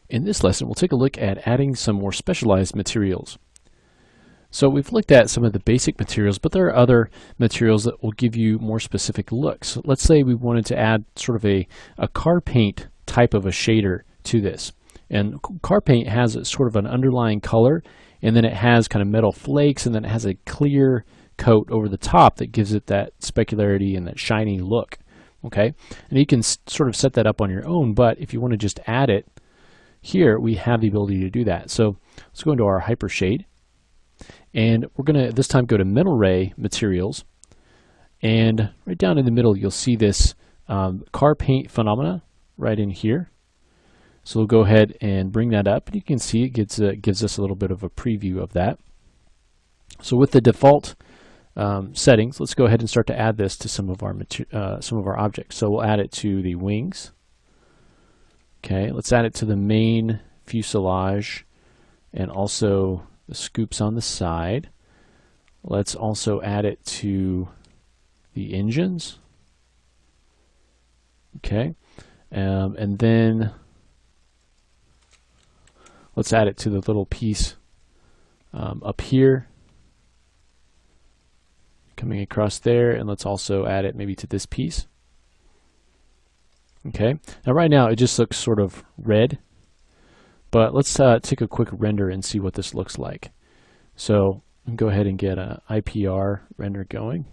In this lesson, we'll take a look at adding some more specialized materials. So we've looked at some of the basic materials, but there are other materials that will give you more specific looks. Let's say we wanted to add sort of a car paint type of a shader to this. And car paint has sort of an underlying color, and then it has kind of metal flakes, and then it has a clear coat over the top that gives it that specularity and that shiny look. Okay, and you can sort of set that up on your own, but if you want to just add it, here we have the ability to do that. So let's go into our Hypershade, and we're going to this time go to Mental Ray Materials, and right down in the middle you'll see this car paint phenomena right in here. So we'll go ahead and bring that up, and you can see it gives us a little bit of a preview of that. So with the default settings, let's go ahead and start to add this to some of our objects. So we'll add it to the wings. Okay, let's add it to the main fuselage and also the scoops on the side. Let's also add it to the engines. Okay, and then let's add it to the little piece up here coming across there, and let's also add it maybe to this piece. Okay, now right now it just looks sort of red, but let's take a quick render and see what this looks like. So go ahead and get an IPR render going.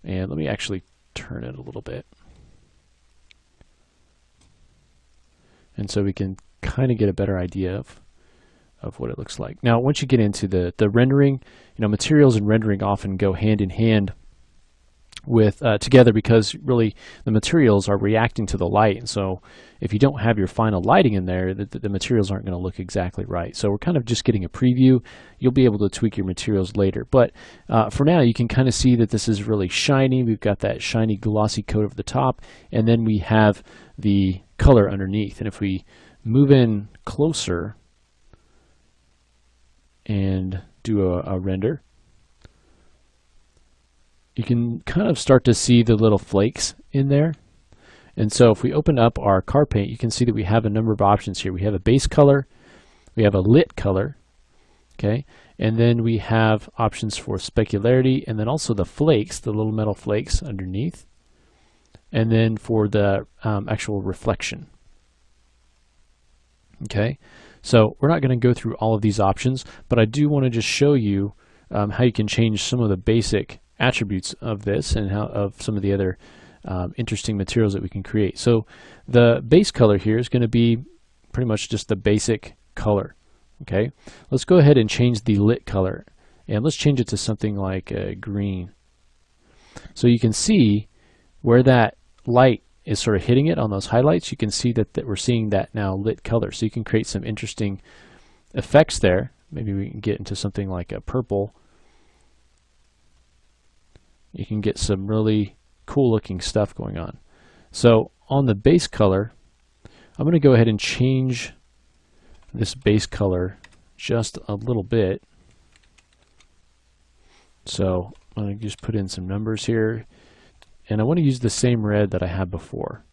And let me actually turn it a little bit. And so we can kind of get a better idea of what it looks like. Now, once you get into the rendering, materials and rendering often go hand in hand with together, because really the materials are reacting to the light, and so if you don't have your final lighting in there, the materials aren't going to look exactly right. So we're kind of just getting a preview. You'll be able to tweak your materials later, but for now you can kind of see that this is really shiny. We've got that shiny glossy coat over the top, and then we have the color underneath. And if we move in closer and do a render, you can kind of start to see the little flakes in there. And so if we open up our car paint, you can see that we have a number of options here. We have a base color, we have a lit color, okay, and then we have options for specularity, and then also the flakes, the little metal flakes underneath, and then for the actual reflection. Okay, so we're not going to go through all of these options, but I do want to just show you how you can change some of the basic attributes of this and how of some of the other interesting materials that we can create. So the base color here is going to be pretty much just the basic color. Okay, let's go ahead and change the lit color, and let's change it to something like green. So you can see where that light is sort of hitting it on those highlights. You can see that we're seeing that now lit color. So you can create some interesting effects there. Maybe we can get into something like a purple. You can get some really cool looking stuff going on. So on the base color, I'm going to go ahead and change this base color just a little bit. So I'm going to just put in some numbers here, and I want to use the same red that I had before.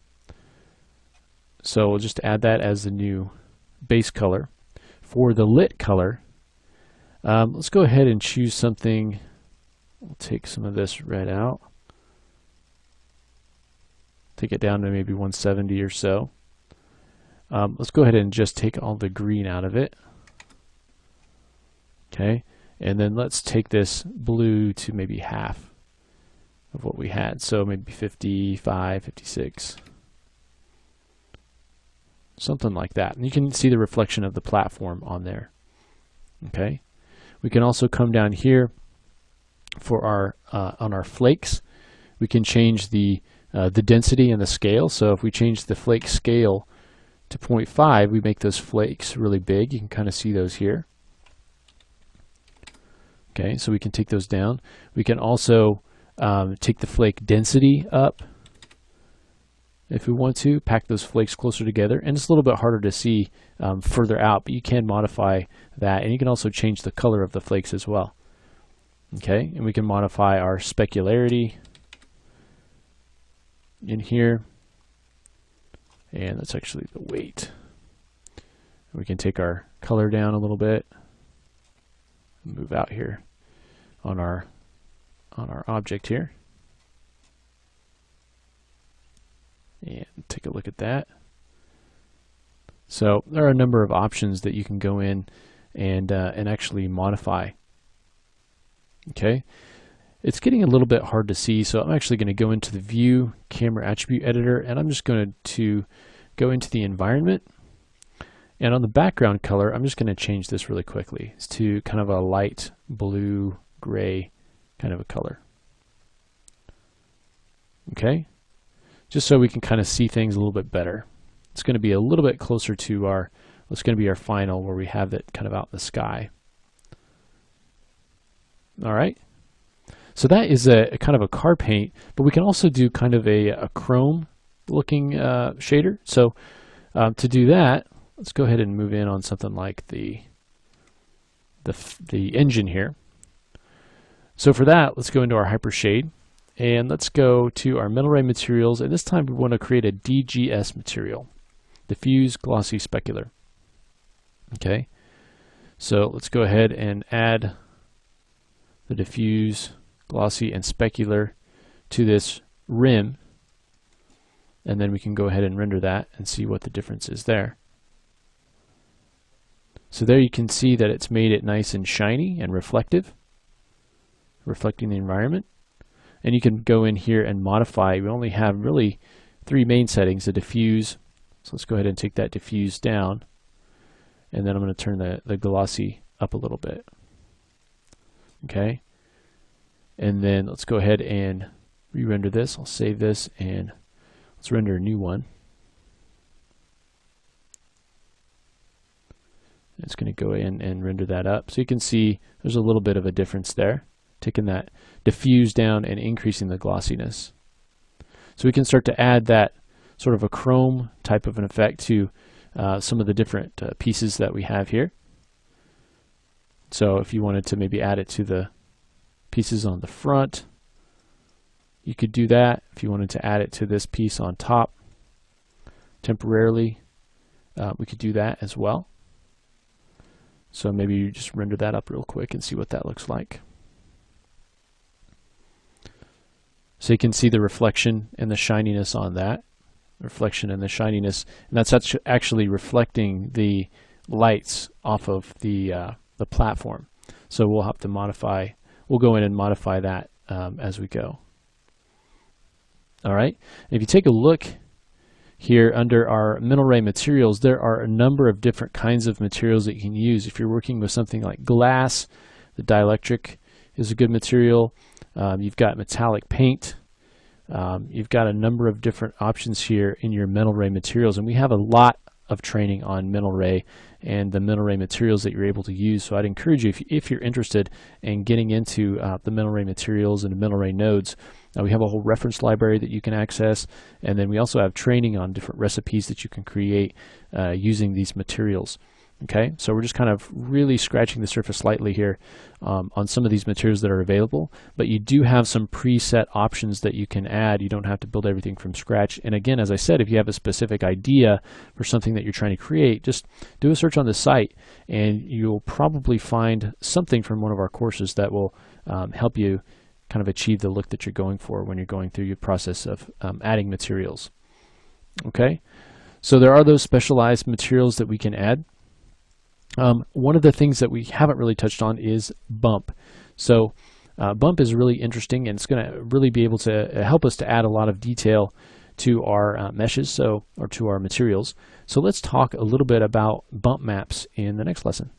So we'll just add that as the new base color. For the lit color, let's go ahead and choose something. We'll take some of this red out, take it down to maybe 170 or so. Let's go ahead and just take all the green out of it. Okay, and then let's take this blue to maybe half of what we had, so maybe 55, 56, something like that. And you can see the reflection of the platform on there. Okay, we can also come down here for our on our flakes. We can change the density and the scale. So if we change the flake scale to 0.5, we make those flakes really big. You can kind of see those here. Okay, so we can take those down. We can also take the flake density up if we want to, pack those flakes closer together, and it's a little bit harder to see further out, but you can modify that, and you can also change the color of the flakes as well. Okay, and we can modify our specularity in here. And that's actually the weight. We can take our color down a little bit, move out here on our object here, and take a look at that. So there are a number of options that you can go in and actually modify. Okay, it's getting a little bit hard to see, so I'm actually going to go into the View Camera Attribute Editor, and I'm just going to go into the environment. And on the background color, I'm just going to change this really quickly. It's to kind of a light blue, gray kind of a color. Okay, just so we can kind of see things a little bit better. It's going to be a little bit closer to our, it's going to be our final where we have it kind of out in the sky. All right, so that is a kind of a car paint, but we can also do kind of a chrome looking shader. So to do that, let's go ahead and move in on something like the engine here. So for that, let's go into our Hypershade, and let's go to our Mental Ray materials, and this time we want to create a DGS material, Diffuse Glossy Specular. Okay, so let's go ahead and add the diffuse, glossy, and specular to this rim, and then we can go ahead and render that and see what the difference is there. So there you can see that it's made it nice and shiny and reflective, reflecting the environment. And you can go in here and modify. We only have really 3 main settings: the diffuse. So let's go ahead and take that diffuse down, and then I'm going to turn the glossy up a little bit. Okay, and then let's go ahead and re-render this. I'll save this and let's render a new one. It's going to go in and render that up. So you can see there's a little bit of a difference there, taking that diffuse down and increasing the glossiness. So we can start to add that sort of a chrome type of an effect to some of the different pieces that we have here. So if you wanted to maybe add it to the pieces on the front, you could do that. If you wanted to add it to this piece on top temporarily, we could do that as well. So maybe you just render that up real quick and see what that looks like. So you can see the reflection and the shininess on that. Reflection and the shininess, and that's actually reflecting the lights off of the platform. So we'll have to modify, we'll go in and modify that as we go. All right, and if you take a look here under our Mental Ray materials, there are a number of different kinds of materials that you can use. If you're working with something like glass, the dielectric is a good material. You've got metallic paint. You've got a number of different options here in your Mental Ray materials, and we have a lot of training on Mental Ray and the Mental Ray materials that you're able to use. So I'd encourage you, if you're interested in getting into the Mental Ray materials and the Mental Ray nodes, we have a whole reference library that you can access, and then we also have training on different recipes that you can create using these materials. Okay, so we're just kind of really scratching the surface slightly here on some of these materials that are available, but you do have some preset options that you can add. You don't have to build everything from scratch. And again, as I said, if you have a specific idea for something that you're trying to create, just do a search on the site and you'll probably find something from one of our courses that will help you kind of achieve the look that you're going for when you're going through your process of adding materials. Okay, so there are those specialized materials that we can add. One of the things that we haven't really touched on is bump. So bump is really interesting, and it's going to really be able to help us to add a lot of detail to our meshes, or to our materials. So let's talk a little bit about bump maps in the next lesson.